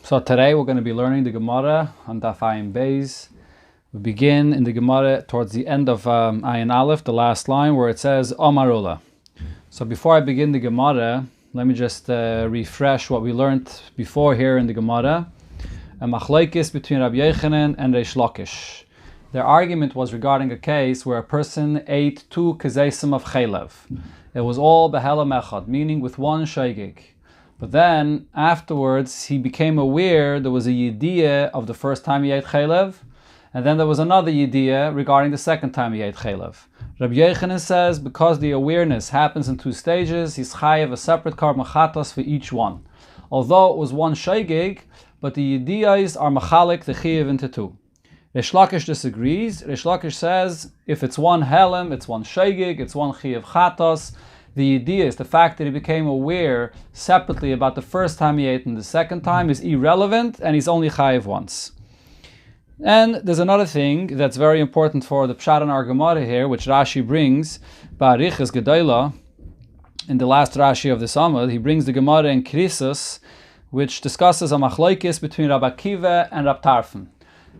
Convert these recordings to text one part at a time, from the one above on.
So today we're going to be learning the Gemara on Daf Ayin Beis. We begin in the Gemara towards the end of Ayin Aleph, the last line, where it says Omarula. So before I begin the Gemara, let me just refresh what we learned before here in the Gemara. A machlokes between Rabbi Yochanan and Reish Lakish. Their argument was regarding a case where a person ate 2 kezesim of chelev. It was all behelam echad, meaning with one shaygig. But then, afterwards, he became aware there was a yediyah of the first time he ate chelev, and then there was another yediyah regarding the second time he ate chelev. Rabbi Yochanan says, because the awareness happens in 2 stages, he's chayev a separate karban chatos for each one. Although it was one shaygig, but the yediyahs are machalik the chayev into 2. Reish Lakish disagrees. Reish Lakish says, if it's one helem, it's one shaygig, it's one chayev chatos. The idea is the fact that he became aware separately about the first time he ate and the second time is irrelevant, and he's only chayiv once. And there's another thing that's very important for the Pshat in our Gemara here, which Rashi brings, Ba'arichas Gedola, in the last Rashi of the Samad, he brings the Gemara in Krisus, which discusses a machlokes between Rabbi Akiva and Rab Tarfon.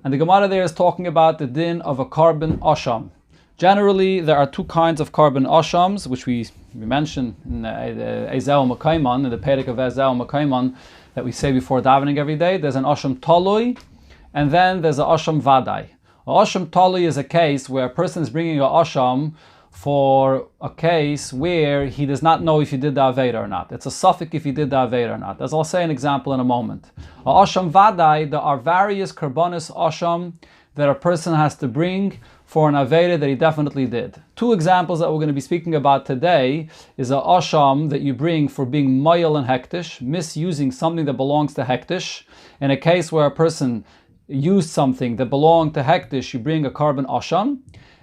And the Gemara there is talking about the din of a karban asham. Generally, there are 2 kinds of karban ashams, which we mentioned in Ezel Makaiman, in the Perek of Ezel Makaiman, that we say before davening every day. There's an asham talui, and then there's an asham vadai. A asham talui is a case where a person is bringing an asham for a case where he does not know if he did the Aveda or not. It's a suffix if he did the Aveda or not. As I'll say an example in a moment. A asham vadai, there are various karbanis asham that a person has to bring for an Aveda that he definitely did. 2 examples that we're going to be speaking about today is a asham that you bring for being moyel and hektish, misusing something that belongs to hektish. In a case where a person used something that belonged to hektish, you bring a karban asham.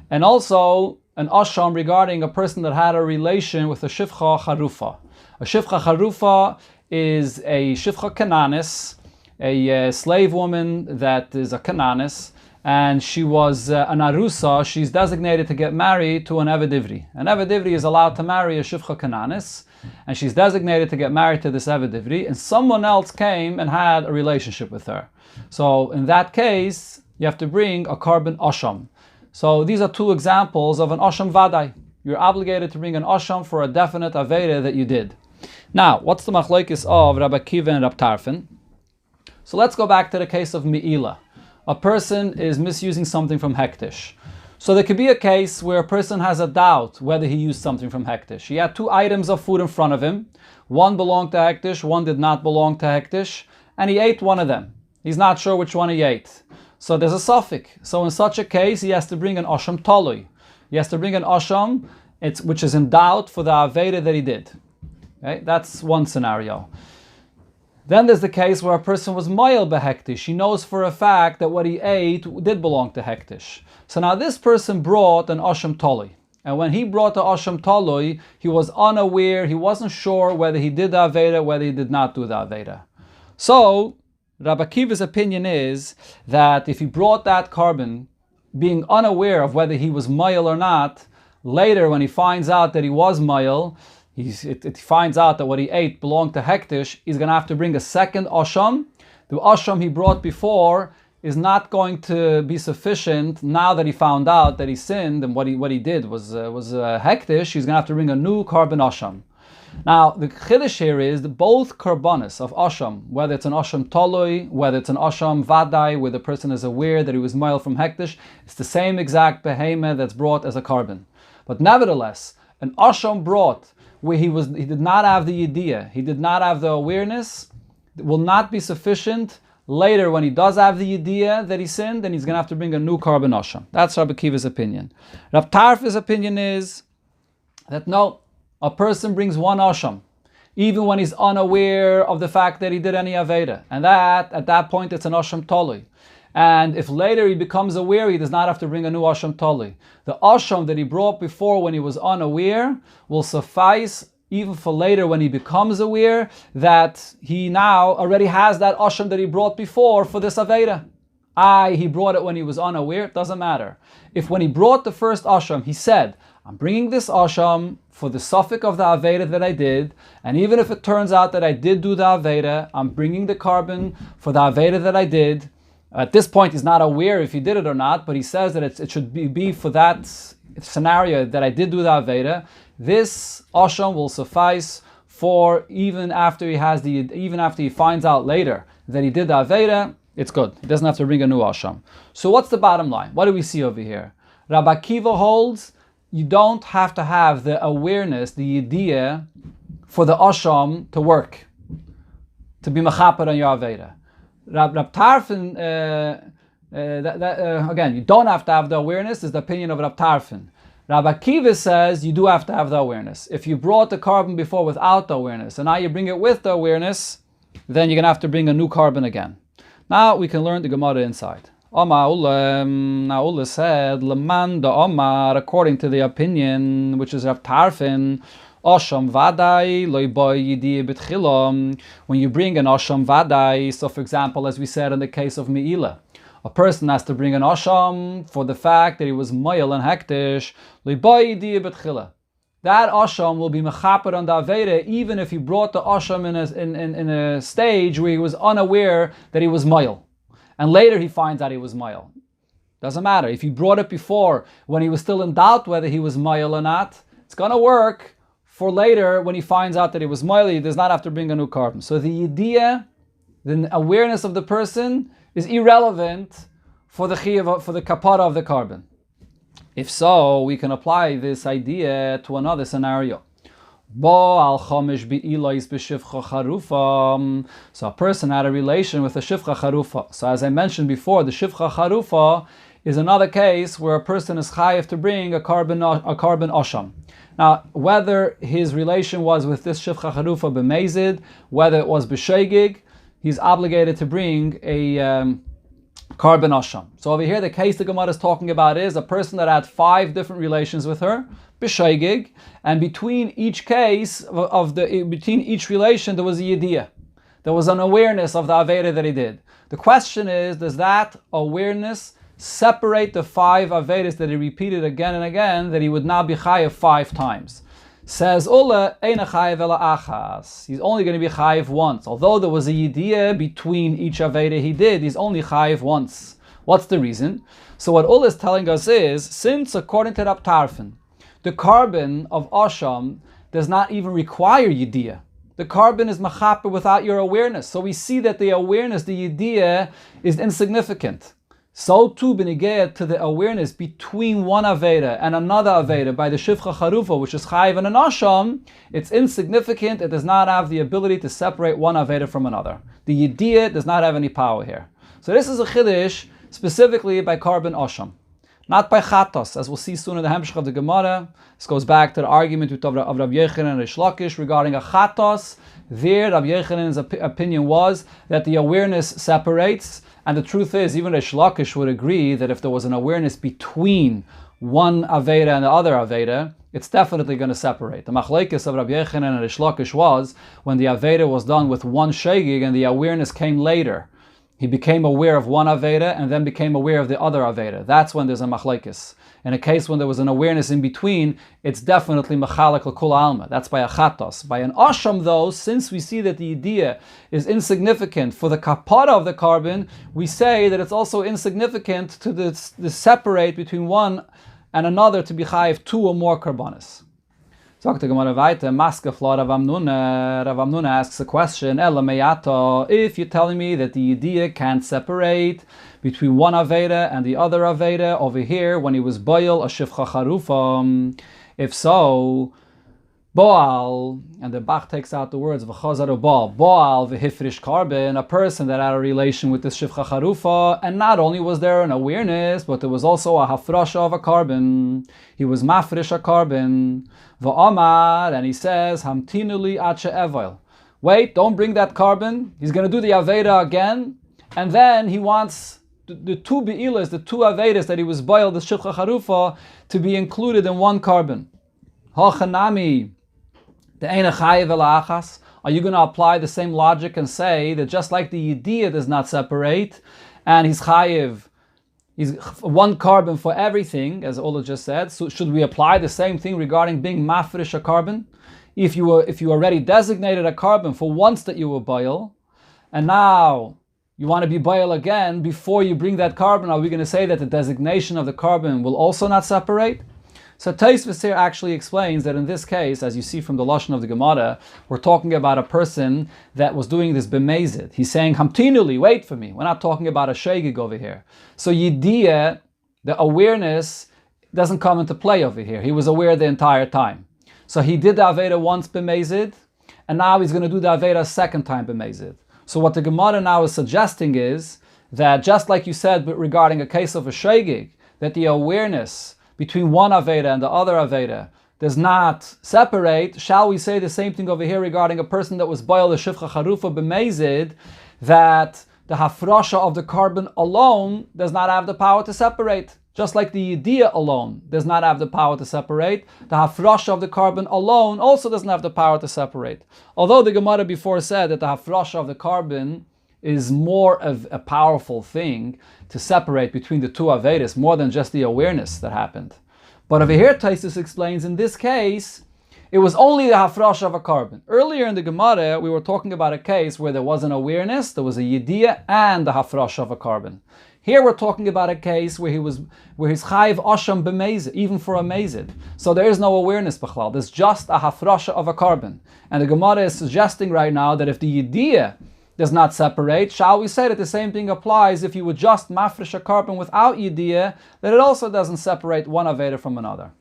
And also an asham regarding a person that had a relation with a shivcha charufa. A shivcha charufa is a shivcha kananis, a slave woman that is a kananis, and she was an arusa. She's designated to get married to an eved ivri. An eved ivri is allowed to marry a shivcha kananis, and she's designated to get married to this eved ivri, and someone else came and had a relationship with her. So in that case, you have to bring a karban asham. So these are 2 examples of an asham vadai. You're obligated to bring an asham for a definite aveda that you did. Now, what's the machlokes of Rabbi Akiva and Rab Tarfon? So let's go back to the case of me'ila. A person is misusing something from hektish. So there could be a case where a person has a doubt whether he used something from hektish. He had 2 items of food in front of him. One belonged to hektish, one did not belong to hektish, and he ate one of them. He's not sure which one he ate. So there's a suffix. So in such a case, he has to bring an asham talui. He has to bring an asham which is in doubt for the aveda that he did. Okay? That's one scenario. Then there's the case where a person was moyel behektish. He knows for a fact that what he ate did belong to hektish. So now this person brought an asham talui. And when he brought the asham talui, he was unaware, he wasn't sure whether he did the aveda, whether he did not do the aveda. So Rabbi Akiva's opinion is that if he brought that carbon, being unaware of whether he was moyel or not, later when he finds out that he was moyel, he finds out that what he ate belonged to hektish, he's going to have to bring a second asham. The asham he brought before is not going to be sufficient now that he found out that he sinned and what he did was hektish. He's going to have to bring a new karban asham. Now, the chiddush here is that both karbanis of asham, whether it's an asham talui, whether it's an asham vadai, where the person is aware that he was moyel from hektish, it's the same exact behemah that's brought as a karban. But nevertheless, an asham brought where he did not have the yediyah, he did not have the awareness, will not be sufficient. Later, when he does have the yediyah that he sinned, then he's going to have to bring a new karban asham. That's Rabbi Akiva's opinion. Rab Tarfon's opinion is that no, a person brings one asham, even when he's unaware of the fact that he did any aveda, and that at that point it's an asham talui. And if later he becomes aware, he does not have to bring a new asham talui. The asham that he brought before when he was unaware will suffice even for later when he becomes aware that he now already has that asham that he brought before for this aveda. He brought it when he was unaware, it doesn't matter. If when he brought the first asham, he said, I'm bringing this asham for the suffix of the Aveda that I did, and even if it turns out that I did do the Aveda, I'm bringing the carbon for the Aveda that I did. At this point, he's not aware if he did it or not, but he says that it should be for that scenario that I did do the Aveda. This asham will suffice for even after he finds out later that he did the Aveda. It's good. He doesn't have to bring a new asham. So what's the bottom line? What do we see over here? Rabbi Akiva holds you don't have to have the awareness, the idea, for the asham to work, to be mechaper on your Aveda. Rab Tarfon, again, you don't have to have the awareness, is the opinion of Rab Tarfon. Rabbi Akiva says you do have to have the awareness. If you brought the carbon before without the awareness, and now you bring it with the awareness, then you're going to have to bring a new carbon again. Now we can learn the Gemara inside. Now Ula said, Leman da Omar, according to the opinion, which is Rab Tarfon, Asham Vadai, loy boy yidi betchilom. When you bring an Asham Vadai, so for example, as we said in the case of Me'ila, a person has to bring an Asham for the fact that he was Moyel and Hektish, loy boy yidi betchila. That Asham will be mechaper on the Aveda, even if he brought the Asham in a stage where he was unaware that he was Moyel. And later he finds out he was Moyel. Doesn't matter. If he brought it before, when he was still in doubt whether he was Moyel or not, it's going to work for later when he finds out that he was Moyel. He does not have to bring a new carbon. So the idea, the awareness of the person is irrelevant for the chiyuv, for the kapara of the carbon. If so, we can apply this idea to another scenario. So a person had a relation with a shivcha charufa. So as I mentioned before, the shivcha charufa is another case where a person is chayiv to bring a carbon asham. Now, whether his relation was with this shivcha charufa b'mezid, whether it was b'sheigig, he's obligated to bring a carbon asham. So over here, the case the Gemara is talking about is a person that had 5 different relations with her, b'sheigig, and between each case between each relation there was a yediyah. There was an awareness of the aveda that he did. The question is, does that awareness separate the 5 avedas that he repeated again and again, that he would now be chayiv 5 times? Says Ula, Eina chayiv ela achas. He's only going to be chayiv once. Although there was a yediyah between each aveda he did, he's only chayiv once. What's the reason? So what Ula is telling us is, since according to Rab Tarfon, the carbon of asham does not even require yediyah. The carbon is mechaper without your awareness. So we see that the awareness, the yediyah, is insignificant. So too, b'negeh to the awareness between one aveda and another aveda by the shivcha charufa, which is chayiv and an asham, it's insignificant. It does not have the ability to separate one aveda from another. The yediyah does not have any power here. So this is a chiddush specifically by carbon asham, not by chatos, as we'll see soon in the hemshech of the Gemara. This goes back to the argument of Rav Yochanan and Rish Lakish regarding a chatos. There, Rav Yochanan's opinion was that the awareness separates, and the truth is, even Rish Lakish would agree that if there was an awareness between one aveda and the other aveda, it's definitely going to separate. The machlekes of Rav Yochanan and Rish Lakish was when the aveda was done with one shegig and the awareness came later. He became aware of one aveda and then became aware of the other aveda. That's when there's a machlekes. In a case when there was an awareness in between, it's definitely mechalek l'kul alma. That's by a chatos. By an asham though, since we see that the idea is insignificant for the kapara of the carbon, we say that it's also insignificant to the separate between one and another to be chayiv 2 or more karbanis. Talk to Gemara weiter. Maske fla Rav Amnuna. Rav Amnuna asks a question. Ela meyato. If you're telling me that the idea can't separate between one aveda and the other aveda over here when he was boil a shivcha charufa, if so, Boal, and the Bach takes out the words of Chazaru Boal. Boal v'hifrish carbon, a person that had a relation with this shivcha charufa, and not only was there an awareness, but there was also a hafrasha of a carbon. He was mafrish a carbon. V'amar, and he says, Hamtinuli ache evil. Wait, don't bring that carbon. He's going to do the aveda again, and then he wants the 2 be'ilas, the 2 avedas that he was boiled, the shivcha charufa, to be included in one carbon. Hachanami. Are you going to apply the same logic and say that just like the yediyah does not separate, and he's chayiv He's one carbon for everything, as Ola just said. So should we apply the same thing regarding being mafresh a carbon? If you already designated a carbon for once that you were boil, and now you want to be boil again before you bring that carbon, are we going to say that the designation of the carbon will also not separate? So Tosfos here actually explains that in this case, as you see from the lashon of the Gemara, we're talking about a person that was doing this b'mezid. He's saying, Hamtinuli, wait for me. We're not talking about a shegig over here. So yidiyah, the awareness, doesn't come into play over here. He was aware the entire time. So he did the Aveda once b'mezid, and now he's going to do the Aveda a second time b'mezid. So what the Gemara now is suggesting is that just like you said regarding a case of a shegig, that the awareness between one Aveda and the other Aveda does not separate, shall we say the same thing over here regarding a person that was boil the Shivcha Charufa b'mezid, that the hafrasha of the carbon alone does not have the power to separate. Just like the yidiyah alone does not have the power to separate, the hafrasha of the carbon alone also doesn't have the power to separate. Although the Gemara before said that the hafrasha of the carbon is more of a powerful thing to separate between the two Avedas, more than just the awareness that happened. But over here, Tosfos explains, in this case, it was only the hafrasha of a carbon. Earlier in the Gemara, we were talking about a case where there was an awareness, there was a yidiyah, and the hafrasha of a carbon. Here we're talking about a case where he's chayiv asham b'mezid, even for a mezid. So there is no awareness b'chlal. There's just a hafrasha of a carbon. And the Gemara is suggesting right now that if the yidiyah does not separate, shall we say that the same thing applies if you would just mafresh a carbon without yidiyah, that it also doesn't separate one Aveda from another.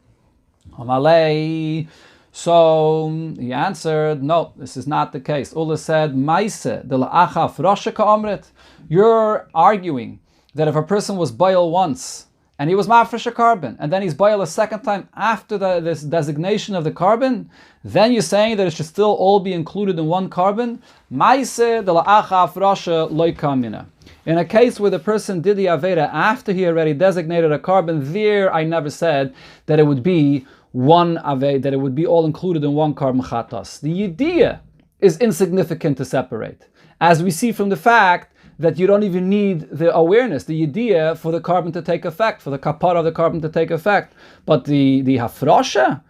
Amalei. So he answered, no, this is not the case. Ula said, Maise de la'acha frasha ka'amrit. You're arguing that if a person was boil once, and he was mafresh a carbon, and then he's boil a second time after this designation of the carbon, then you're saying that it should still all be included in one carbon? Maise de la'acha frasha loy kamina. In a case where the person did the Aveda after he already designated a carbon, there I never said that it would be one Aveda, that it would be all included in one carbon chatas. The yidiyah is insignificant to separate, as we see from the fact that you don't even need the awareness, the yidiyah, for the carbon to take effect, for the kapara of the carbon to take effect. But the hafrasha,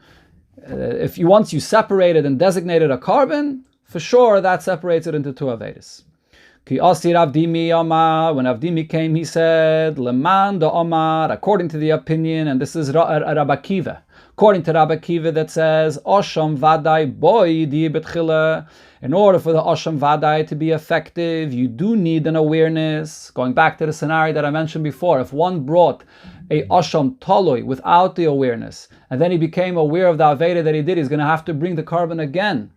once you separated and designated a carbon, for sure that separates it into two Avedas. Ki asir Avdimi Amar, when Avdimi came, he said, Leman da Amar, according to the opinion, and this is Rabbi Akiva, according to Rabbi Akiva that says, Osham Vadai Boy Di Betchila. In order for the Osham Vadai to be effective, you do need an awareness. Going back to the scenario that I mentioned before, if one brought a Osham Toloi without the awareness, and then he became aware of the Aveda that he did, he's going to have to bring the carbon again.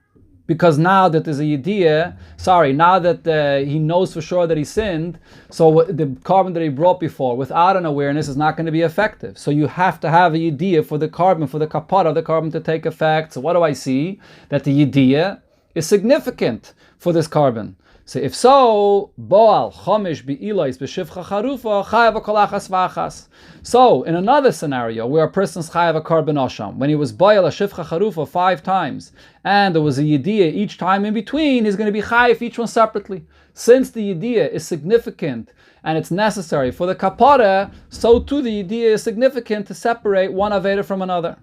Because now that there's a yidiyah, now that he knows for sure that he sinned, so the carbon that he brought before without an awareness is not going to be effective. So you have to have a yidiyah for the carbon, for the kapara of the carbon to take effect. So what do I see? That the yidiyah is significant for this carbon. So if so, boal chomish be'ilois b'shivcha charufa chayav kolachas v'achas. So in another scenario where a person's chayav a carbon osham, when he was boil a shivcha charufa 5 times, and there was a yidiyah each time in between, he's going to be chayav each one separately. Since the yidiyah is significant and it's necessary for the kapara, so too the yidiyah is significant to separate one aveda from another.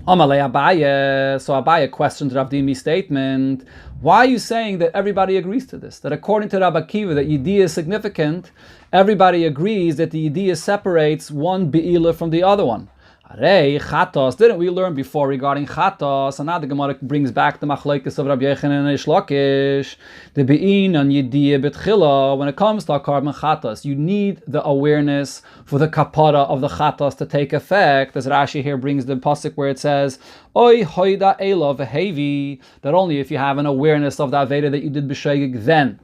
Amalei Abaye. So Abaye questioned Rav Dimi's statement. Why are you saying that everybody agrees to this? That according to Rabbi Akiva, that yidiyah is significant, everybody agrees that the yidiyah separates one be'ilah from the other one. Arei chatos, didn't we learn before regarding chatos? And now the Gemara brings back the machlokes of Rabbi Yochanan and Reish Lakish. The be'in on yidiyah betchila. When it comes to a carbon chatos, you need the awareness for the kapara of the chatos to take effect. As Rashi here brings the pasuk where it says, "Oy hoida ela v'hevi," that only if you have an awareness of the aveda that you did b'shegig, then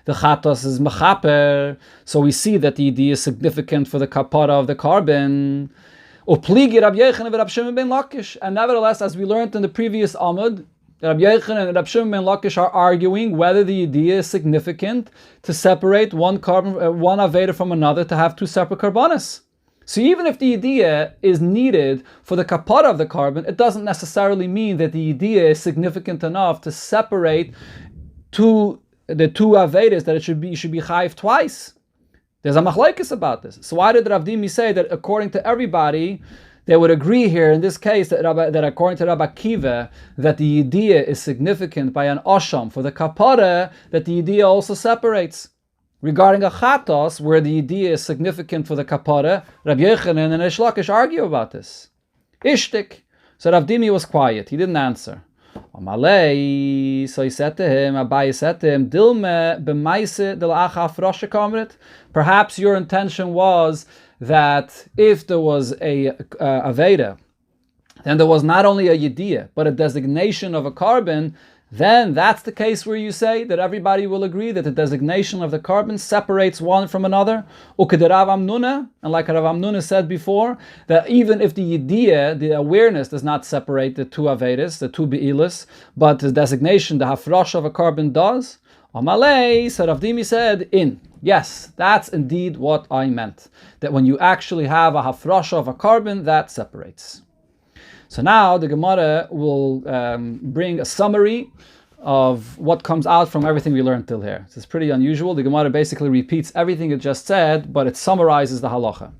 the chatos is mechaper. So we see that the yidiyah is significant for the kapara of the carbon. And nevertheless, as we learned in the previous Amud, Rabbi Yochanan and Rabbi Shimon ben Lakish are arguing whether the yidiyah is significant to separate one aveda from another, to have 2 separate karbanos. So even if the yidiyah is needed for the kapara of the carbon, it doesn't necessarily mean that the yidiyah is significant enough to separate the two avedas, that you should be chayiv twice. There's a machlokes about this. So why did Rav Dimi say that according to everybody, they would agree here in this case that according to Rabbi Akiva, that the yediyah is significant by an osham for the kapara, that the yediyah also separates. Regarding a chatos, where the yediyah is significant for the kapara, Rabbi Yochanan and Reish Lakish argue about this. Ishtik. So Rav Dimi was quiet. He didn't answer. Amalei. So he said to him, Abaye said to him, Dilme b'maise del acha froshe kamret. Perhaps your intention was that if there was a Aveda, then there was not only a Yediyah, but a designation of a carbon, then that's the case where you say that everybody will agree that the designation of the carbon separates one from another. Uked Rav Amnuna, and like Rav Amnuna said before, that even if the Yediyah, the awareness, does not separate the two Avedas, the two Be'ilas, but the designation, the Hafrosh of a carbon does, Amalei, so Rav Dimi said, yes, that's indeed what I meant. That when you actually have a hafrasha of a carbon, that separates. So now the Gemara will bring a summary of what comes out from everything we learned till here. This is pretty unusual. The Gemara basically repeats everything it just said, but it summarizes the halacha.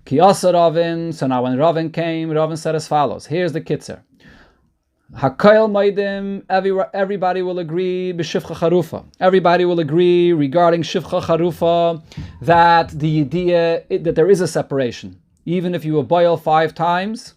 Ki asa Ravin, so now when Ravin came, Ravin said as follows. Here's the kitzer. Hakayel Maidim, everybody will agree b'shivcha charufa. Everybody will agree regarding shivcha charufa that the yediyah, that there is a separation. Even if you will boil 5 times,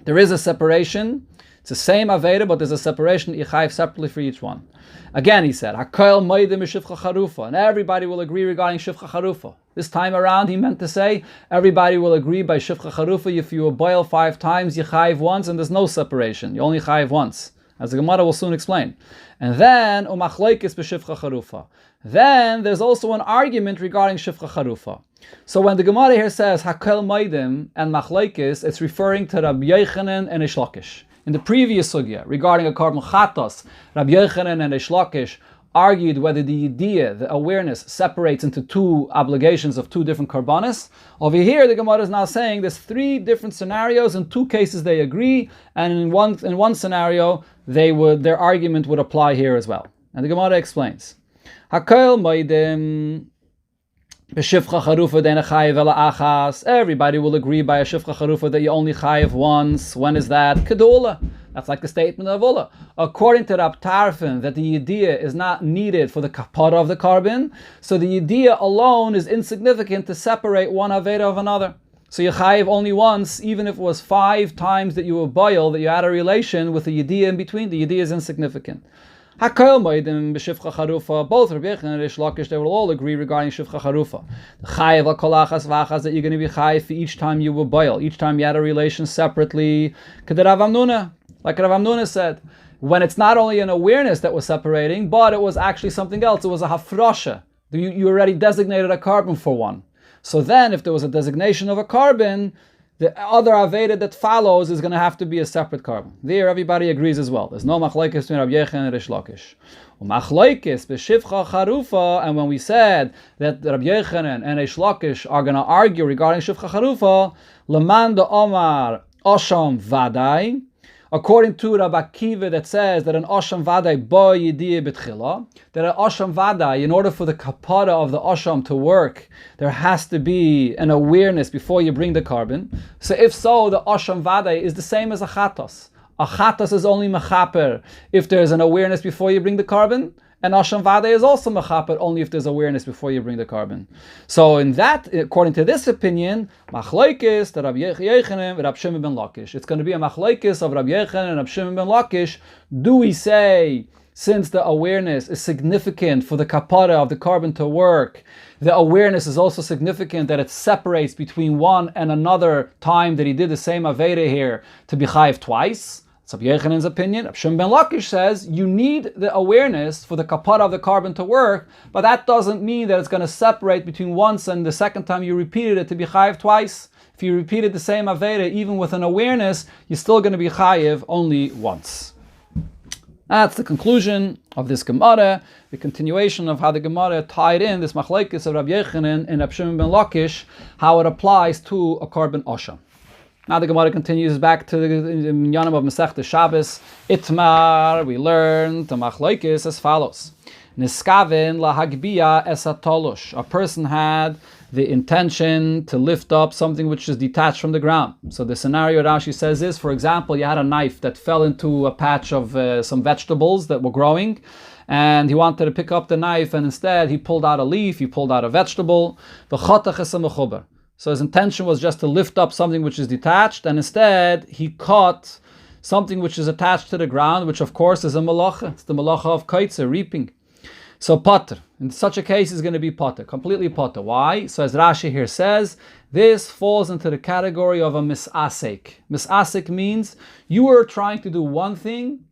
there is a separation. It's the same Aveda, but there's a separation. Yichayv separately for each one. Again, he said, Hakayel Maidim b'shivcha charufa, and everybody will agree regarding shivcha charufa. This time around, he meant to say, everybody will agree by shivcha charufa, if you will boil 5 times, you chayiv once, and there's no separation. You only chayiv once, as the Gemara will soon explain. And then, umachleikis b'shivcha charufa. Then, there's also an argument regarding shivcha charufa. So when the Gemara here says, Hakel Maidim and Machleikis, it's referring to Rabbi Yochanan and Reish Lakish. In the previous sugya, regarding a carbon chatos, Rabbi Yochanan and Reish Lakish argued whether the yediyah, the awareness, separates into 2 obligations of 2 different karbanis. Over here, the Gemara is now saying there's 3 different scenarios. In 2 cases, they agree, and in one scenario, their argument would apply here as well. And the Gemara explains: Hakel Maidim b'shivcha charufa de'ena chayiv ela achas. Everybody will agree by a shivcha charufa that you only chayiv once. When is that? Kedula. That's like the statement of Ula. According to Rab Tarfon, that the yediyah is not needed for the kapara of the carbon, so the yediyah alone is insignificant to separate one aveda of another. So you chayiv only once, even if it was 5 times that you were boil, that you had a relation with the yediyah in between. The yediyah is insignificant. Hakayel Maidim b'shivcha charufa. Both Rabbi Yochanan and Reish Lakish, they will all agree regarding shivcha charufa. The chayiv al kol achas v'achas, that you're going to be chayiv for each time you will boil, each time you had a relation separately. K'der Rav Amnuna, like Rav Amnuna said, when it's not only an awareness that was separating, but it was actually something else. It was a hafrasha. You already designated a carbon for one. So then, if there was a designation of a carbon, the other Aveda that follows is going to have to be a separate carbon. There, everybody agrees as well. There's no machlokes between Rabbi Yochanan and Reish Lakish. Machlokes b'shivcha charufa, and when we said that Rabbi Yochanan and Reish Lakish are going to argue regarding shivcha charufa, leman de omar osham vadai, according to Rabbi Akiva, that says that an osham vadai bo yediyah b'tchila, that an osham vadai, in order for the kapara of the osham to work, there has to be an awareness before you bring the carbon. So if so, the osham vadai is the same as a chatos. A chatos is only mechaper if there's an awareness before you bring the carbon, and osham vadai is also mechaper only if there's awareness before you bring the carbon. So in that, according to this opinion, machlokes to Rabbi Yochanan and Rabbi Shimon ben Lakish. It's going to be a machlokes of Rabbi Yochanan and Rabbi Shimon ben Lakish. Do we say, since the awareness is significant for the kapara of the carbon to work, the awareness is also significant that it separates between one and another time that he did the same aveda here to be chayiv twice? It's Rabbi Yochanan's opinion. Rabbi Shimon ben Lakish says you need the awareness for the kapara of the carbon to work, but that doesn't mean that it's going to separate between once and the second time you repeated it to be chayiv twice. If you repeated the same aveda, even with an awareness, you're still going to be chayiv only once. That's the conclusion of this Gemara, the continuation of how the Gemara tied in this machlokes of Rabbi Yochanan and Rabbi Shimon ben Lakish, how it applies to a carbon osha. Now the Gemara continues back to the Minyanim of Masechta Shabbos. Itmar, we learn the machlokes as follows. Niskaven lahagbiya esatolosh. A person had the intention to lift up something which is detached from the ground. So the scenario Rashi says is, for example, you had a knife that fell into a patch of some vegetables that were growing, and he wanted to pick up the knife, and instead he pulled out a leaf, he pulled out a vegetable. So his intention was just to lift up something which is detached, and instead he caught something which is attached to the ground, which of course is a malacha. It's the malacha of kaitzer, reaping. So potter, in such a case, is going to be potter, completely potter. Why? So as Rashi here says, this falls into the category of a misasek. Misasek means you were trying to do one thing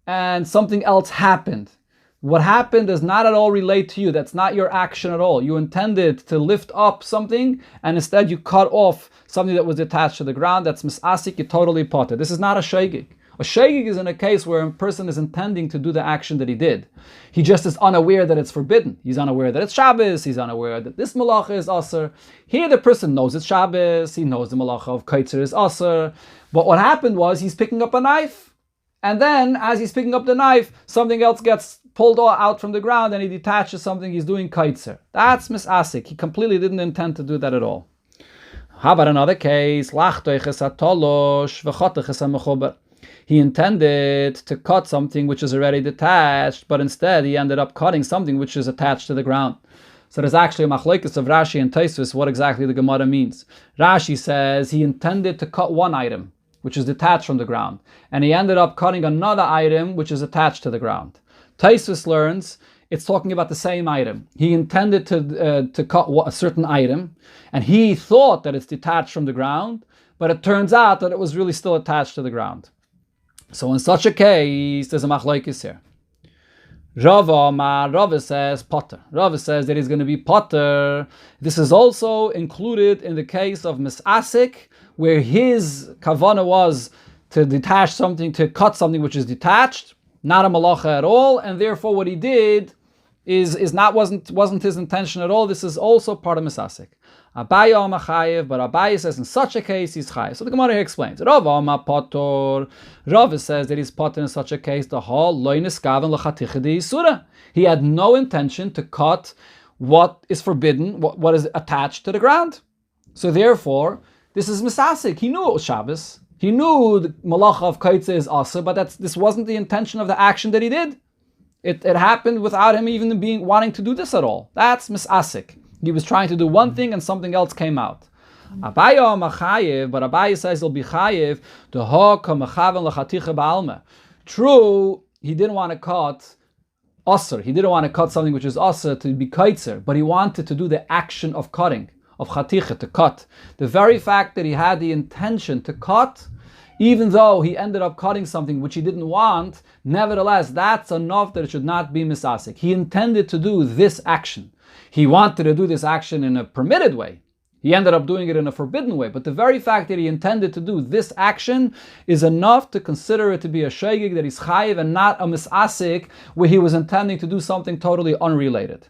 and something else happened. What happened does not at all relate to you. That's not your action at all. You intended to lift up something and instead you cut off something that was attached to the ground. That's misasek, you totally potter. This is not a shegig. A shegig is in a case where a person is intending to do the action that he did. He just is unaware that it's forbidden. He's unaware that it's Shabbos. He's unaware that this malacha is asr. Here the person knows it's Shabbos. He knows the malacha of kaitzer is asr. But what happened was he's picking up a knife. And then as he's picking up the knife, something else gets pulled out from the ground and he detaches something. He's doing kaitzer. That's misasik. He completely didn't intend to do that at all. How about another case? He intended to cut something which is already detached, but instead he ended up cutting something which is attached to the ground. So there's actually a machlokes of Rashi and Tosfos what exactly the Gemara means. Rashi says he intended to cut one item which is detached from the ground, and he ended up cutting another item which is attached to the ground. Tosfos learns it's talking about the same item. He intended to cut a certain item, and he thought that it's detached from the ground, but it turns out that it was really still attached to the ground. So in such a case, there's a machlokes here. Rava says potter. Rava says that he's going to be potter. This is also included in the case of misasik, where his kavanah was to detach something, to cut something which is detached, not a malacha at all, and therefore what he did wasn't his intention at all. This is also part of misasik. Abaye Omar Chayev, but Abaye says in such a case he's Chayev. So the Gemara here explains. Rava Omar Potor. Rava says that he's Potor in such a case. The whole Lo Niskaven L'Chaticha D'Yisura. He had no intention to cut what is forbidden, what is attached to the ground. So therefore, this is misasik. He knew it was Shabbos. He knew the malacha of kaitze is asa, but this wasn't the intention of the action that he did. It happened without him even wanting to do this at all. That's misasik. He was trying to do one thing and something else came out. Abaye Machayev, but Abaye says he'll be chayev to haka mechaven lechaticha ba'alma. True, he didn't want to cut aser. He didn't want to cut something which is aser to be kaitzer, but he wanted to do the action of cutting, of chaticha, to cut. The very fact that he had the intention to cut, even though he ended up cutting something which he didn't want, nevertheless, that's enough that it should not be misasik. He intended to do this action. He wanted to do this action in a permitted way. He ended up doing it in a forbidden way. But the very fact that he intended to do this action is enough to consider it to be a shegig, that he's chayiv, and not a misasik, where he was intending to do something totally unrelated.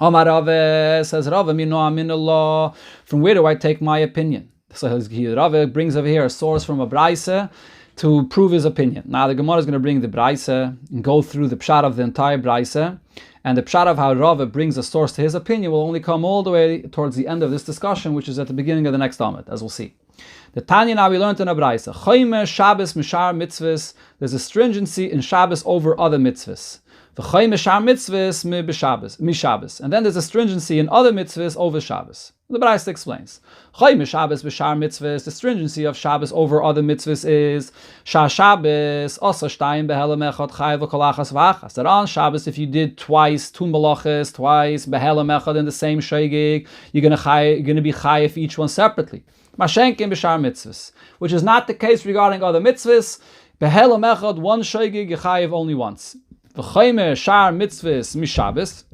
Omar Rava says, Rava mino aminullah. From where do I take my opinion? So Rava brings over here a source from a braisa to prove his opinion. Now the Gemara is going to bring the braisa and go through the pshat of the entire braisa. And the pshat of how Rava brings a source to his opinion will only come all the way towards the end of this discussion, which is at the beginning of the next Amud, as we'll see. The Tanya now we learned in a braisa. Choyme Shabbos mishar mitzvahs. There's a stringency in Shabbos over other mitzvahs. V'choyme shar mitzvahs mi Shabbos. And then there's a stringency in other mitzvahs over Shabbos. The braisa explains. Choyme Shabbos b'shar mitzvahs. The stringency of Shabbos over other mitzvahs is Shah Shabbos asa shtayim behelem echad chayav v'kolachas v'achas. That on Shabbos, if you did twice two malachas, twice behelem echad in the same shegig, you're gonna be chayav each one separately. Mashenkin b'shar mitzvahs, which is not the case regarding other mitzvahs. Behelem echad, one shegig, you chayav only once. V'choyme shar mitzvahs mi Shabbos,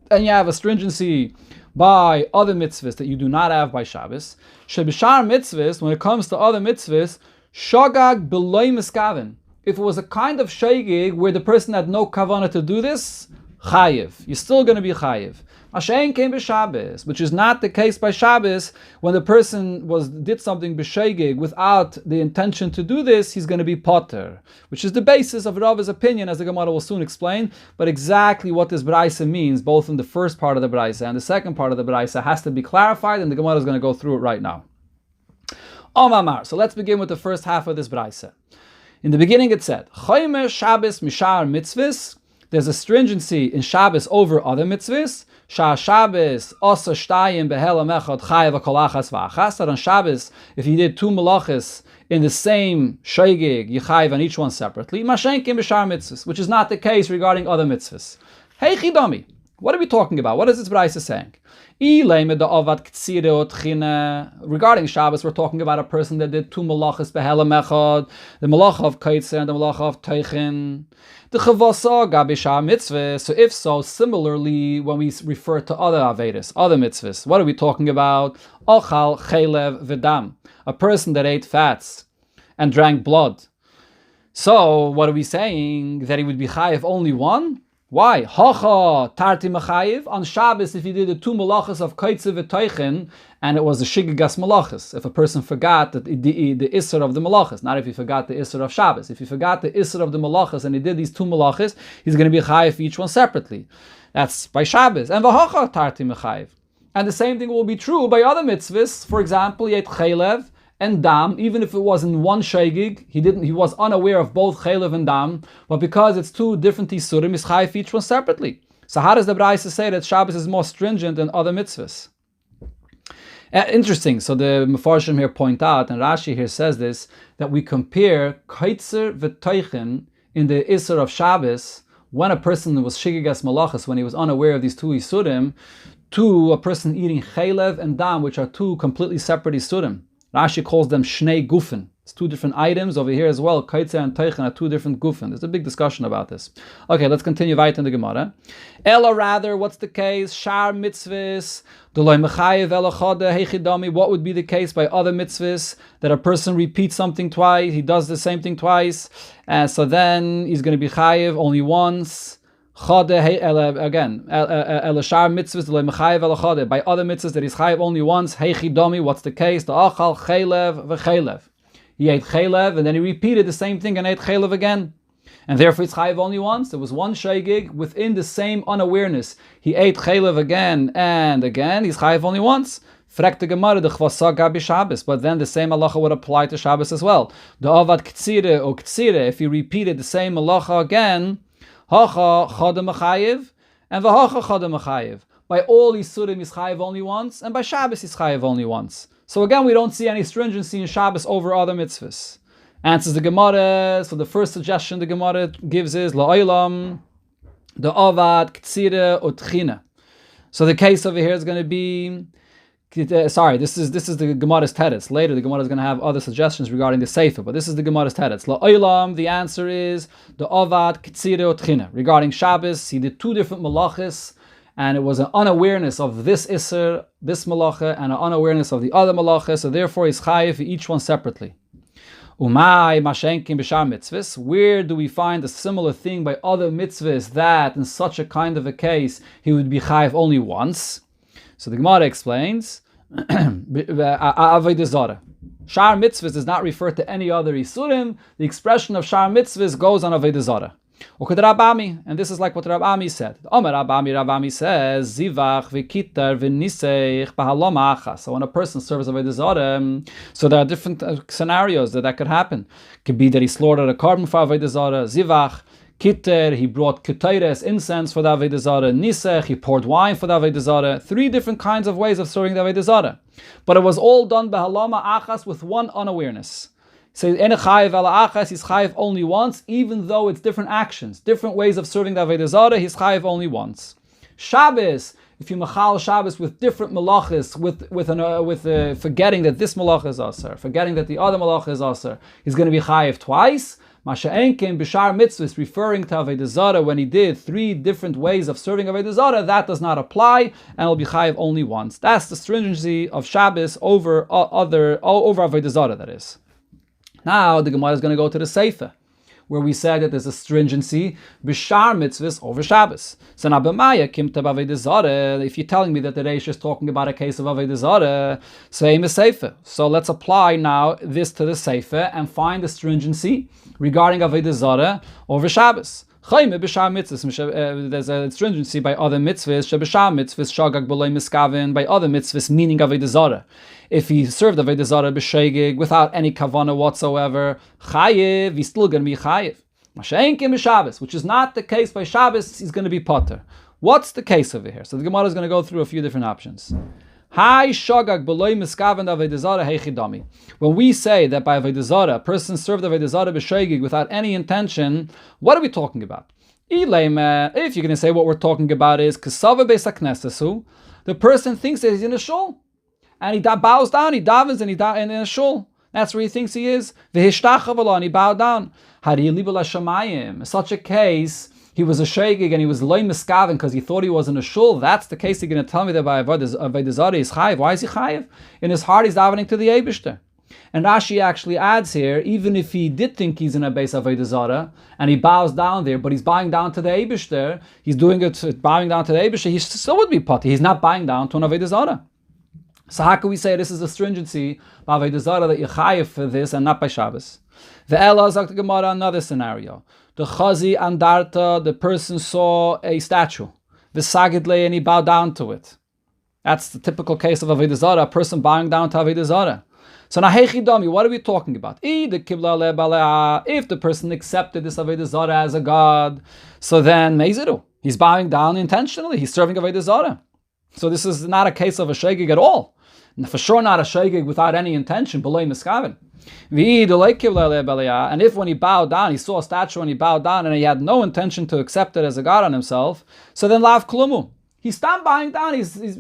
and you have a stringency by other mitzvahs that you do not have by Shabbos. Shebishar mitzvahs, when it comes to other mitzvahs, shagag beloy miskaven. If it was a kind of shegig where the person had no kavanah to do this, chayiv. You're still going to be chayiv. Mashen came b'Shabbos, which is not the case by Shabbos. When the person did something b'shegig without the intention to do this, he's going to be potter, which is the basis of Rava's opinion, as the Gemara will soon explain. But exactly what this Braisa means, both in the first part of the Braisa and the second part of the Braisa, has to be clarified, and the Gemara is going to go through it right now. Omamar. So let's begin with the first half of this Braisa. In the beginning it said, Chomer Shabbos mishar mitzvahs. There's a stringency in Shabbos over other mitzvahs. Shabbos osa shtayim behela mechad chayav kolachas v'achas. That on Shabbos, if you did two malachas in the same shegig, you chayav on each one separately. Mashenkim b'shar mitzvahs, which is not the case regarding other mitzvahs. Hey chidami, what are we talking about? What is this Braisa saying? Regarding Shabbos, we're talking about a person that did two malachas behela mechad, the malacha of kaitzer and the malacha of teichin. The chavasa gabishar mitzvah. So if so, similarly, when we refer to other avedas, other mitzvahs, what are we talking about? Ochal chelev v'dam, a person that ate fats and drank blood. So what are we saying? That he would be chayiv only one? Why? Hacha tarti mechayiv. On Shabbos, if you did the two malachas of kaitzer v'toichin, and it was a shigigas malachas, if a person forgot the isser of the malachas, not if he forgot the isser of Shabbos. If he forgot the isser of the malachas and he did these two malachas, he's going to be chayiv for each one separately. That's by Shabbos. And v'hacha tarti mechayiv. And the same thing will be true by other mitzvahs. For example, he ate chaylev and dam, even if it was in one shegig, he was unaware of both chaylev and dam, but because it's two different isurim, he's chayiv each one separately. So how does the Braisa say that Shabbos is more stringent than other mitzvahs? Interesting. So the Mefarshim here point out, and Rashi here says this, that we compare kaitzer v'toichin in the isur of Shabbos, when a person was shigigas malachas, when he was unaware of these two isurim, to a person eating chaylev and dam, which are two completely separate isurim. Rashi calls them shnei gufen. It's two different items over here as well. Kaitzer and Teichen are two different gufen. There's a big discussion about this. Okay, let's continue right in the Gemara. Ella rather, what's the case? Shar mitzvahs. What would be the case by other mitzvahs? That a person repeats something twice, he does the same thing twice, and so then he's going to be chayiv only once. Again, shar mitzvahs by other mitzvahs that he's chayiv only once. Heichidomi, what's the case? The achal chaylev v'chaylev. He ate chaylev and then he repeated the same thing and ate chaylev again, and therefore it's chayiv only once. There was one shaygig within the same unawareness. He ate chaylev again and again. He's chayiv only once. Frek the Gemara the chvasa gabi Shabbos, but then the same halacha would apply to Shabbos as well. The avad ktsire or ktsire, if he repeated the same halacha again. Hacha chadam chayiv and v'hacha chadam chayiv. By all isurim is chayiv only once, and by Shabbos is chayiv only once. So again, we don't see any stringency in Shabbos over other mitzvahs. Answers the Gemara. So the first suggestion the Gemara gives is la'olam the avad ktsire utchina. So the case over here is going to be. This is the Gemara's teretz. Later, the Gemara is going to have other suggestions regarding the Sefer, but this is the Gemara's teretz. La'olam, the answer is the avad ktsire utchina. Regarding Shabbos, he did two different malachas, and it was an unawareness of this iser, this malacha, and an unawareness of the other malacha. So therefore, he's chayiv for each one separately. Umay mashenkim b'shar mitzvahs. Where do we find a similar thing by other mitzvahs that in such a kind of a case he would be chayiv only once? So the Gemara explains. Avodah Zarah. Shar mitzvahs does not refer to any other isurim. The expression of shar mitzvahs goes on Avodah Zarah. And this is like what Rabami said. Rabami says, Zivach v'kitar v'niseich b'halom achas. So when a person serves Avodah Zarah, so there are different scenarios that could happen. It could be that he slaughtered a carbon for Avodah Zarah, Zivach. Kitter, he brought ketores, incense for the Avodah Zarah. Nisech, he poured wine for the Avodah Zarah. Three different kinds of ways of serving the Avodah Zarah. But it was all done b'halama achas with one unawareness. So en chayiv ala achas, he's chayiv only once, even though it's different actions, different ways of serving the Avodah Zarah, he's chayiv only once. Shabbos, if you machal Shabbos with different malachas, with forgetting that this malacha is aser, forgetting that the other malacha is aser, he's going to be chayiv twice. Masha'enkim b'shar mitzvahs, referring to Avodah Zarah when he did three different ways of serving Avodah Zarah, that does not apply, and will be chayiv only once. That's the stringency of Shabbos over Avodah Zarah, that is. Now the Gemara is going to go to the Sefer. where we said that there's a stringency, b'shar mitzvahs over Shabbos. So now b'maya kimta b'avodah zarah, if you're telling me that the Reish is talking about a case of avodah zarah, same as Sefer. So let's apply now this to the Sefer and find the stringency regarding avodah zarah over Shabbos. There's a stringency by other mitzvahs, by other mitzvahs, meaning avodah zarah. If he served avodah zarah b'shegig without any kavanah whatsoever, chayiv, he's still going to be chayiv. Which is not the case by Shabbos, he's going to be potter. What's the case over here? So the Gemara is going to go through a few different options. When we say that by avodah zarah, a person served avodah zarah b'shegig without any intention, what are we talking about? If you're going to say what we're talking about is the person thinks that he's in a shul, and he bows down, he davens, and in a shul. That's where he thinks he is. And he bowed down. In such a case, he was a shegig and he was loy miskaven because he thought he was in a shul. That's the case. You're going to tell me that by avodah zarah is chayiv. Why is he chayiv? In his heart, he's davening to the Eibishter. And Rashi actually adds here, even if he did think he's in a base avodah zarah and he bows down there, but he's bowing down to the Eibishter, he's doing it bowing down to the Eibishter, he still would be pati. He's not bowing down to an avodah zarah. So how can we say this is a stringency by avodah zarah that you're chayiv for this and not by Shabbos? The Ella sagt the Gemara another scenario. The chazi andarta, the person saw a statue, the sagidle, and he bowed down to it. That's the typical case of avodah zarah, a person bowing down to avodah zarah. So now, heichidami, what are we talking about? If the person accepted this avodah zarah as a god, so then meiziru, he's bowing down intentionally. He's serving avodah zarah. So this is not a case of a shegig at all. For sure not a shegig without any intention, b'loi miskaven. And if when he bowed down, he saw a statue and he bowed down and he had no intention to accept it as a god on himself, so then lav klumu. He stopped bowing down,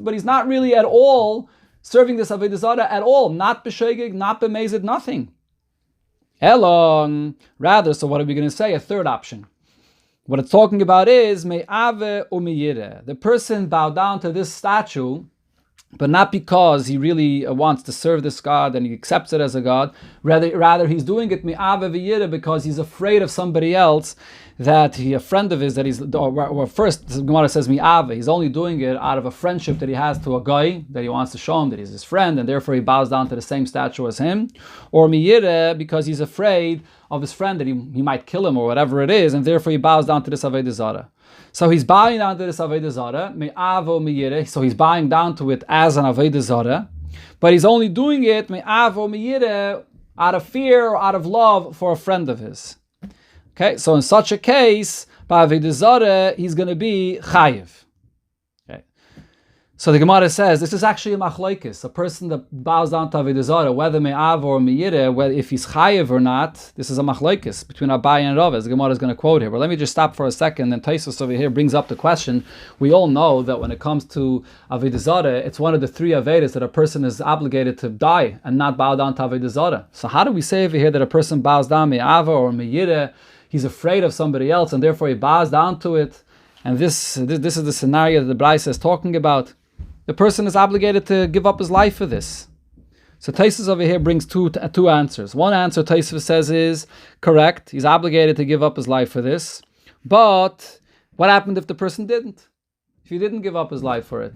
but he's not really at all serving this avodah zarah at all. Not b'shegig, not b'mezid, nothing. Elon, rather, so what are we going to say? A third option. What it's talking about is me'ave u'miyire. The person bowed down to this statue, but not because he really wants to serve this god and he accepts it as a god. Rather he's doing it me'ave v'yire because he's afraid of somebody else, that a friend of his, that he's, or first the Gemara says me'ave, he's only doing it out of a friendship that he has to a guy, that he wants to show him that he's his friend, and therefore he bows down to the same statue as him. Or miyire, because he's afraid of his friend that he might kill him or whatever it is, and therefore he bows down to this avodah zarah. So he's bowing down to this avodah zarah, me'avo miyire, so he's bowing down to it as an avodah zarah, but he's only doing it me'avo miyire out of fear or out of love for a friend of his. Okay, so in such a case, by avodah zarah, he's going to be chayiv. Okay, so the Gemara says this is actually a machlokes. A person that bows down to avodah zarah, whether me'av or me'yire, whether if he's chayiv or not, this is a machlokes between Abai and Rav, as the Gemara is going to quote here. But let me just stop for a second. And Taisus over here brings up the question. We all know that when it comes to avodah zarah, it's one of the three avedas that a person is obligated to die and not bow down to avodah zarah. So how do we say over here that a person bows down me'av or me'yire? He's afraid of somebody else, and therefore he bows down to it. And this is the scenario that the Braisa is talking about. The person is obligated to give up his life for this. So Taisus over here brings two answers. One answer Taisus says is correct. He's obligated to give up his life for this. But what happened if the person didn't? If he didn't give up his life for it,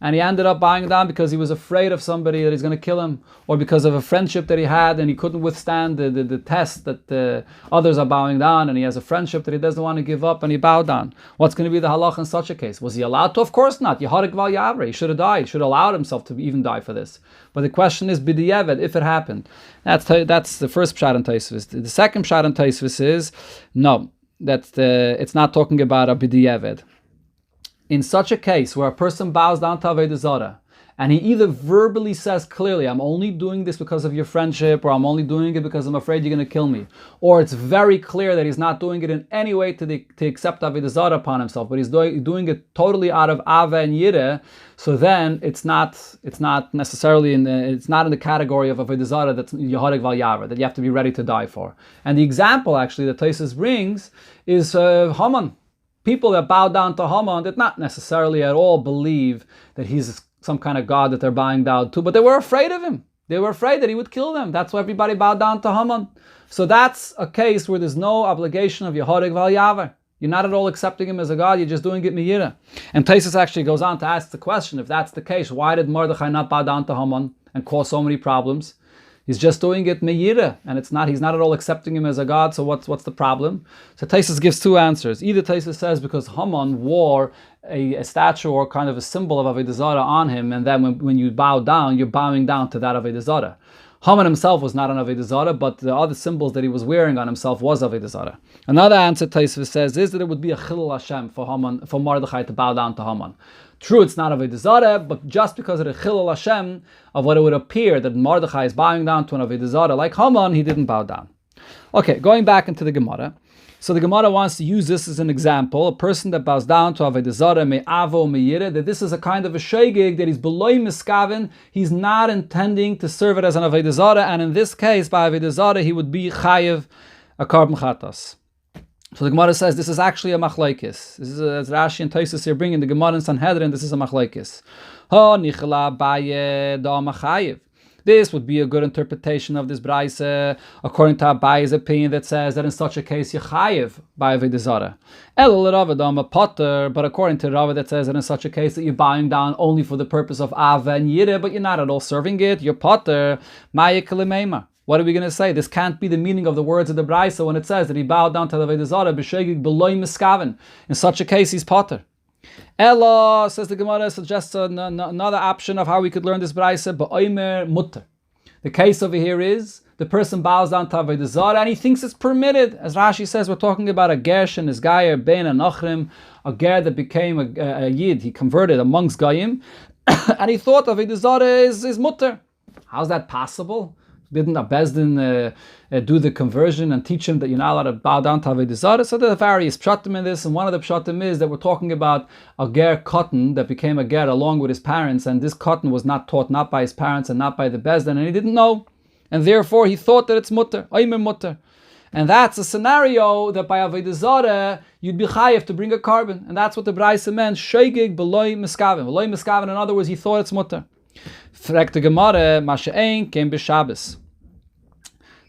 and he ended up bowing down because he was afraid of somebody that he's going to kill him, or because of a friendship that he had and he couldn't withstand the test that others are bowing down, and he has a friendship that he doesn't want to give up, and he bowed down. What's going to be the halach in such a case? Was he allowed to? Of course not. Yeharik val yavre. He should have died. He should have allowed himself to even die for this. But the question is b'di'evet, if it happened. That's the first pshat in Tosfos. The second pshat in Tosfos is no, it's not talking about a b'di'evet. In such a case where a person bows down to avodah zarah, and he either verbally says clearly, I'm only doing this because of your friendship, or I'm only doing it because I'm afraid you're going to kill me, or it's very clear that he's not doing it in any way to accept avodah zarah upon himself, but he's doing it totally out of ava and yireh, so then it's not necessarily it's not in the category of avodah zarah that's yeharik val yavra, that you have to be ready to die for. And the example actually that Tosfos brings is Haman. People that bow down to Haman did not necessarily at all believe that he's some kind of god that they're bowing down to, but they were afraid of him. They were afraid that he would kill them. That's why everybody bowed down to Haman. So that's a case where there's no obligation of Yehorig Val Yaver. You're not at all accepting him as a god, you're just doing it miyira. And Taisus actually goes on to ask the question, if that's the case, why did Mordechai not bow down to Haman and cause so many problems? He's just doing it miyira, and he's not at all accepting him as a god, so what's the problem? So Taisus gives two answers. Either Taisus says because Haman wore a statue or kind of a symbol of Avodah Zarah on him, and then when you bow down, you're bowing down to that Avodah Zarah. Haman himself was not an Avodah Zarah, but the other symbols that he was wearing on himself was Avodah Zarah. Another answer Taisus says is that it would be a Chilul Hashem for Mordechai to bow down to Haman. True, it's not Avodah Zarah, but just because of the Chilul Hashem of what it would appear that Mordechai is bowing down to an Avodah Zarah like Haman, he didn't bow down. Okay, going back into the Gemara. So the Gemara wants to use this as an example. A person that bows down to Avodah Zarah, me'avo me'yire, that this is a kind of a shegig, that he's beloy miskaven, he's not intending to serve it as an Avodah Zarah, and in this case, by Avodah Zarah, he would be chayev a korban chatas. So the Gemara says this is actually a machlaikis. This is as Rashi and Taisus here bringing the Gemara in Sanhedrin, this is a machlaikis. Ha nichla baye da machayev. This would be a good interpretation of this brayse, according to Abaye's opinion that says that in such a case you chayev by Avodah Zarah. El Rava dama potter, but according to Rava that says that in such a case that you're bowing down only for the purpose of ava and yire, but you're not at all serving it, you're potter. Maya kelemeima. What are we going to say? This can't be the meaning of the words of the brayse when it says that he bowed down to the Avodah Zarah b'shegig beloy miskaven. In such a case, he's potter. Ella, says the Gemara, suggests another option of how we could learn this brayse, ba'omer mutter. The case over here is the person bows down to Avodah Zarah and he thinks it's permitted. As Rashi says, we're talking about a gersh and his gayer ben and nachrim, a ger that became a yid. He converted amongst gayim, and he thought Avodah Zarah is mutter. How's that possible? Didn't a Bezdin do the conversion and teach him that you're not allowed to bow down to Avodah Zarah? So there are various pshatim in this, and one of the pshatim is that we're talking about a ger cotton that became a ger along with his parents, and this cotton was not taught not by his parents and not by the Bezdin, and he didn't know, and therefore he thought that it's mutter, aymer mutter. And that's a scenario that by Avodah Zarah you'd be chayev to bring a carbon, and that's what the Braisa meant, shegig beloy miskaven. Beloy miskaven, in other words, he thought it's mutter. Frek the Gemara, Masha'ein came b'Shabbos.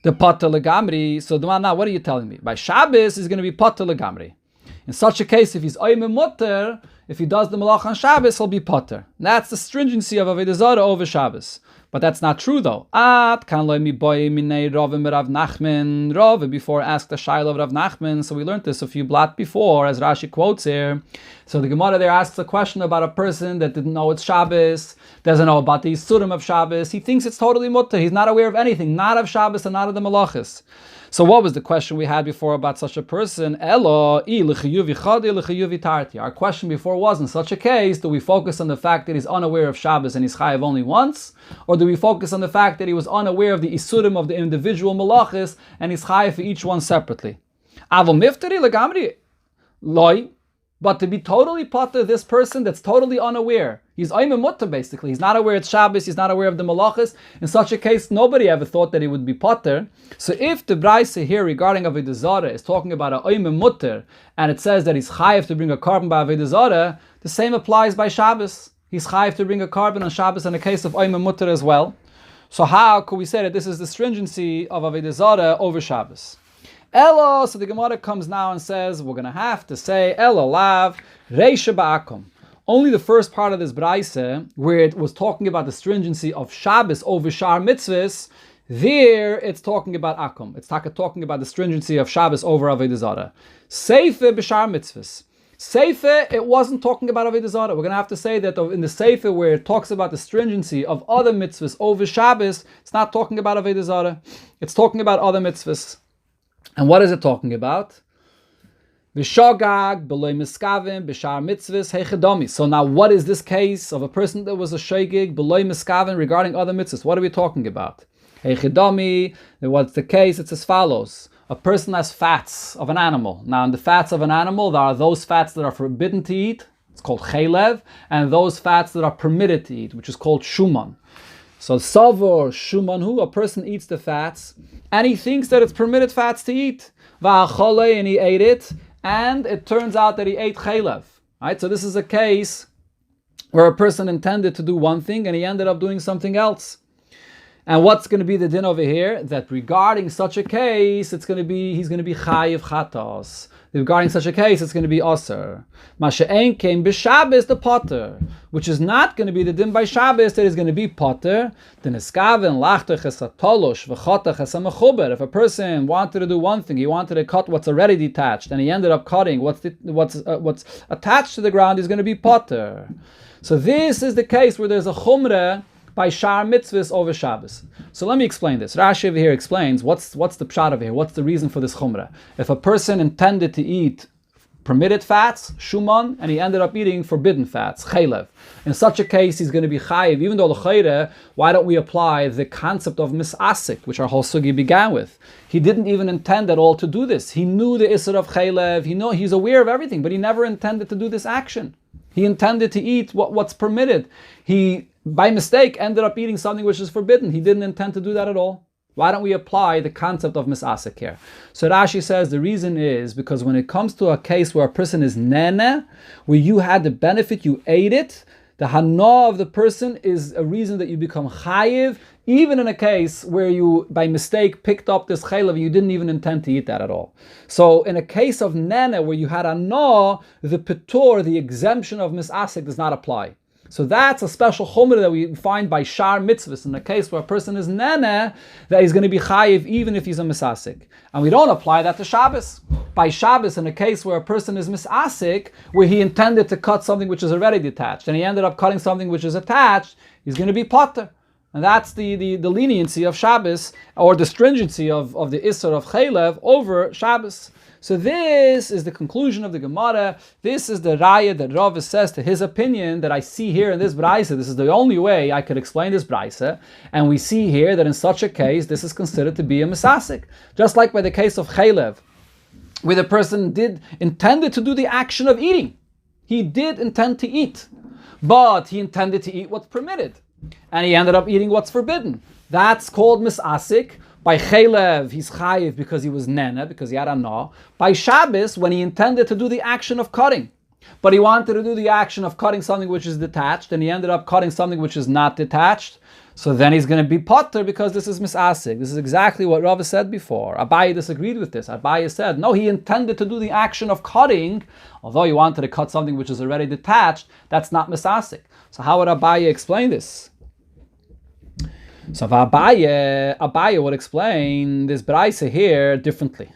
The potter legamri. So now, what are you telling me? By Shabbos is going to be potter legamri. In such a case, if he's oyme mutter, if he does the malach on Shabbos, he'll be potter. That's the stringency of Avodah Zarah over Shabbos. But that's not true though. Rav before asked the Shaila of Rav Nachman, so we learned this a few blot before, as Rashi quotes here. So the Gemara there asks a question about a person that didn't know it's Shabbos, doesn't know about the Yisurim of Shabbos. He thinks it's totally mutter. He's not aware of anything, not of Shabbos and not of the Malachis. So what was the question we had before about such a person? Our question before was, in such a case, do we focus on the fact that he's unaware of Shabbos and he's chayav only once? Or do we focus on the fact that he was unaware of the isurim of the individual malachis and he's chayav for each one separately? But to be totally potter, this person that's totally unaware, he's ayme mutter basically. He's not aware it's Shabbos, he's not aware of the malachas. In such a case, nobody ever thought that he would be potter. So if the brayse here regarding Avodah Zarah is talking about a ayme mutter, and it says that he's chayav to bring a carbon by Avodah Zarah, the same applies by Shabbos. He's chayav to bring a carbon on Shabbos in the case of ayme mutter as well. So how could we say that this is the stringency of Avodah Zarah over Shabbos? Elo, so the Gemara comes now and says, we're going to have to say, Elo lav, reisha ba'akum. Only the first part of this brayse, where it was talking about the stringency of Shabbos over Shar mitzvahs, there it's talking about akum. It's talking about the stringency of Shabbos over Avodah Zarah. Seife b'Shar mitzvahs. Seife, it wasn't talking about Avodah Zarah. We're going to have to say that in the Seife, where it talks about the stringency of other mitzvahs over Shabbos, it's not talking about Avodah Zarah. It's talking about other mitzvahs. And what is it talking about? V'shogag, beloy miskavim, b'shar mitzvahs, heichedomi. So now what is this case of a person that was a shogeg, beloy miskavim, regarding other mitzvahs? What are we talking about? Heichedomi, what's the case? It's as follows. A person has fats of an animal. Now in the fats of an animal, there are those fats that are forbidden to eat, it's called chaylev, and those fats that are permitted to eat, which is called shuman. So savor shumanhu, a person eats the fats, and he thinks that it's permitted fats to eat. Va'achole, and he ate it, and it turns out that he ate chaylev. Right? So this is a case where a person intended to do one thing, and he ended up doing something else. And what's going to be the din over here? That regarding such a case, he's going to be chayiv chatos. Regarding such a case, it's going to be aser. Masha'en came b'Shabbos the potter, which is not going to be the din by Shabbos, that is going to be potter. Then eskaven lachter chesatolosh v'chotach chesamachuber. If a person wanted to do one thing, he wanted to cut what's already detached, and he ended up cutting what's attached to the ground, is going to be potter. So this is the case where there's a chumrah by shar mitzvahs over Shabbos. So let me explain this. Rashi over here explains what's the pshat over here. What's the reason for this chumrah? If a person intended to eat permitted fats, shuman, and he ended up eating forbidden fats, chaylev, in such a case he's going to be chayiv. Even though l'chayre, why don't we apply the concept of misasik, which our whole sugi began with? He didn't even intend at all to do this. He knew the isser of chaylev. He's aware of everything, but he never intended to do this action. He intended to eat what's permitted. He, by mistake, ended up eating something which is forbidden. He didn't intend to do that at all. Why don't we apply the concept of misasik here? So Rashi says the reason is because when it comes to a case where a person is nene, where you had the benefit, you ate it, the hana of the person is a reason that you become chayiv, even in a case where you, by mistake, picked up this chaylev and you didn't even intend to eat that at all. So in a case of nene, where you had hana, the petur, the exemption of misasik, does not apply. So that's a special chumrah that we find by shar mitzvahs, in the case where a person is nene, that he's going to be chayiv even if he's a misasik. And we don't apply that to Shabbos. By Shabbos, in a case where a person is misasik, where he intended to cut something which is already detached, and he ended up cutting something which is attached, he's going to be potter. And that's the leniency of Shabbos, or the stringency of the Isser of Chaylev over Shabbos. So this is the conclusion of the Gemara. This is the raya that Rav says to his opinion that I see here in this Braisa. This is the only way I could explain this Braisa. And we see here that in such a case, this is considered to be a misasik. Just like by the case of Chaylev, where the person intended to do the action of eating. He did intend to eat, but he intended to eat what's permitted. And he ended up eating what's forbidden. That's called misasik. By Chaylev, he's chayiv because he was nene, because he had anah. By Shabbos, when he intended to do the action of cutting, but he wanted to do the action of cutting something which is detached, and he ended up cutting something which is not detached, so then he's going to be potter because this is misasik. This is exactly what Rav said before. Abaye disagreed with this. Abaye said, no, he intended to do the action of cutting, although he wanted to cut something which is already detached, that's not misasik. So how would Abaye explain this? So Abaye would explain this Braisa here differently.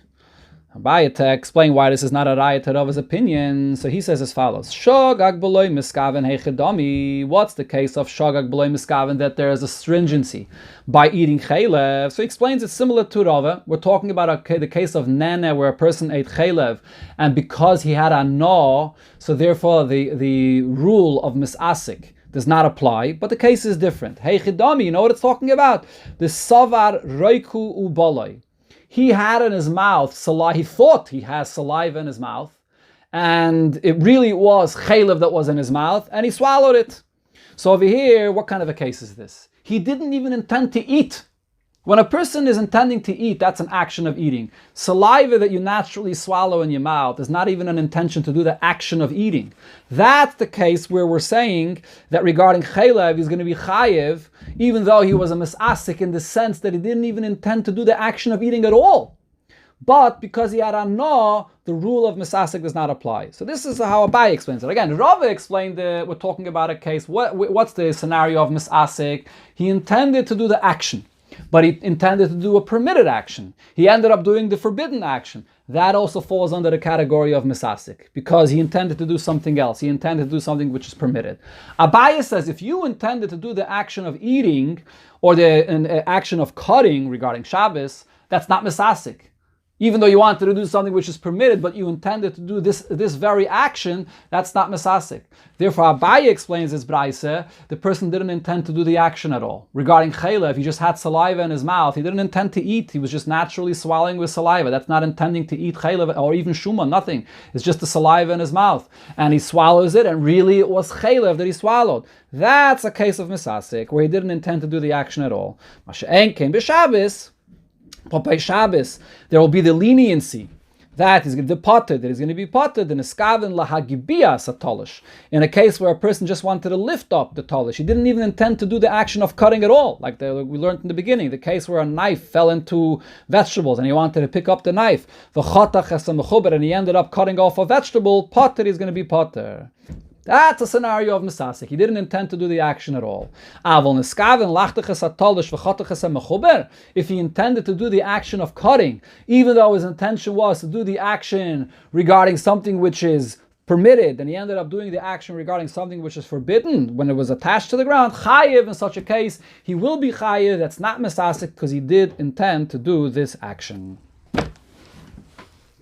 Abaye to explain why this is not a raya to Rav's opinion. So he says as follows: Shogag b'loy miskaven heichedami. What's the case of shogag b'loy miskaven? That there is a stringency by eating chaylev. So he explains it's similar to Rava. We're talking about the case of nene, where a person ate chaylev, and because he had a no, so therefore the rule of misasik does not apply, but the case is different. Hey chidami, you know what it's talking about? The savar roiku ubaloi. He had in his mouth saliva. He thought he has saliva in his mouth, and it really was chaylev that was in his mouth, and he swallowed it. So over here, what kind of a case is this? He didn't even intend to eat. When a person is intending to eat, that's an action of eating. Saliva that you naturally swallow in your mouth is not even an intention to do the action of eating. That's the case where we're saying that regarding chaylev, he's going to be chayiv, even though he was a misasik in the sense that he didn't even intend to do the action of eating at all. But because he had anah, the rule of misasik does not apply. So this is how Abaye explains it. Again, Rava explained we're talking about a case. What's the scenario of misasik? He intended to do the action, but he intended to do a permitted action. He ended up doing the forbidden action. That also falls under the category of misasik, because he intended to do something else. He intended to do something which is permitted. Abaye says if you intended to do the action of eating or the action of cutting regarding Shabbos, that's not misasik. Even though you wanted to do something which is permitted, but you intended to do this very action, that's not misasik. Therefore, Abaye explains this braisa, the person didn't intend to do the action at all. Regarding chaylev, he just had saliva in his mouth. He didn't intend to eat. He was just naturally swallowing with saliva. That's not intending to eat chaylev or even shuma, nothing. It's just the saliva in his mouth. And he swallows it, and really it was chaylev that he swallowed. That's a case of misasik, where he didn't intend to do the action at all. Masha'en came b'Shabbos. But by Shabbos, there will be the leniency that is going to be potted, that is going to be potted in a skavin lahagibiyas atolish. In a case where a person just wanted to lift up the tolish, he didn't even intend to do the action of cutting at all, like we learned in the beginning, the case where a knife fell into vegetables and he wanted to pick up the knife, and he ended up cutting off a vegetable, potted is going to be potter. That's a scenario of Mesasik. He didn't intend to do the action at all. If he intended to do the action of cutting, even though his intention was to do the action regarding something which is permitted, and he ended up doing the action regarding something which is forbidden when it was attached to the ground, chayiv, in such a case, he will be chayiv. That's not Mesasik because he did intend to do this action.